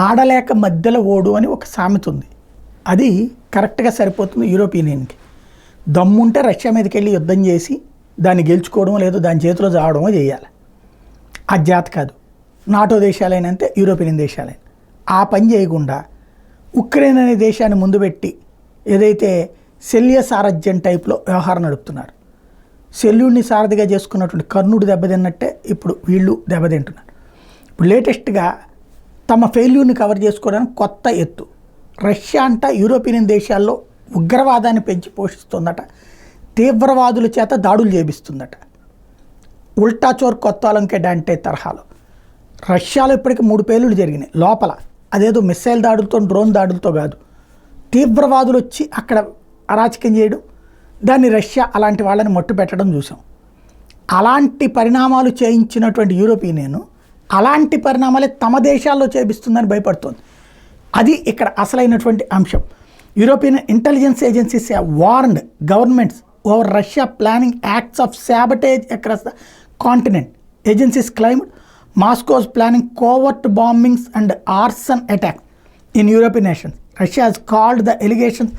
ఆడలేక మధ్యలో ఓడు అని ఒక సామెత ఉంది. అది కరెక్ట్గా సరిపోతుంది యూరోపియన్ యూనియన్కి. దమ్ముంటే రష్యా మీదకి వెళ్ళి యుద్ధం చేసి దాన్ని గెలుచుకోవడం లేదో దాని చేతిలో చావడమో చేయాలి. ఆ జాత కాదు. నాటో దేశాలైనంతే యూరోపియన్ దేశాలైన ఆ పని చేయకుండా ఉక్రెయిన్ అనే దేశాన్ని ముందు పెట్టి ఏదైతే శల్య సారథ్యం టైప్లో వ్యవహారం నడుపుతున్నారు. శల్యుడిని సారథిగా చేసుకున్నటువంటి కర్ణుడు దెబ్బతిన్నట్టే ఇప్పుడు వీళ్ళు దెబ్బతింటున్నారు. ఇప్పుడు లేటెస్ట్గా తమ ఫెయిల్యూర్ని కవర్ చేసుకోవడానికి కొత్త ఎత్తు. రష్యా అంట యూరోపియన్ దేశాల్లో ఉగ్రవాదాన్ని పెంచి పోషిస్తుందట, తీవ్రవాదుల చేత దాడులు చేపిస్తుందట. ఉల్టా చోర్ కొత్తాలంకే డాంటే తరహాలో రష్యాలో ఇప్పటికీ 3 పేలుళ్ళు జరిగినాయి లోపల. అదేదో మిస్సైల్ దాడులతో డ్రోన్ దాడులతో కాదు, తీవ్రవాదులు వచ్చి అక్కడ అరాచకం చేయడం, దాన్ని రష్యా అలాంటి వాళ్ళని మట్టు పెట్టడం చూసాం. అలాంటి పరిణామాలు చేయించినటువంటి యూరోపియన్ యూనియన్ అలాంటి పరిణామాలే తమ దేశాల్లో చేపిస్తుందని భయపడుతోంది. అది ఇక్కడ అసలైనటువంటి అంశం. European intelligence agencies warned governments over Russia planning acts of sabotage across the continent. Agencies claimed Moscow is planning covert bombings and arson attacks in European nations. Russia has called the allegations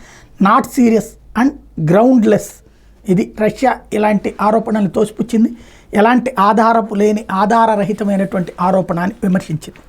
not serious and groundless. ఇది Russia ఇలాంటి ఆరోపణలు తోసిపుచ్చింది, ఎలాంటి ఆధారపు లేని ఆధారరహితమైనటువంటి ఆరోపణ అని విమర్శించింది.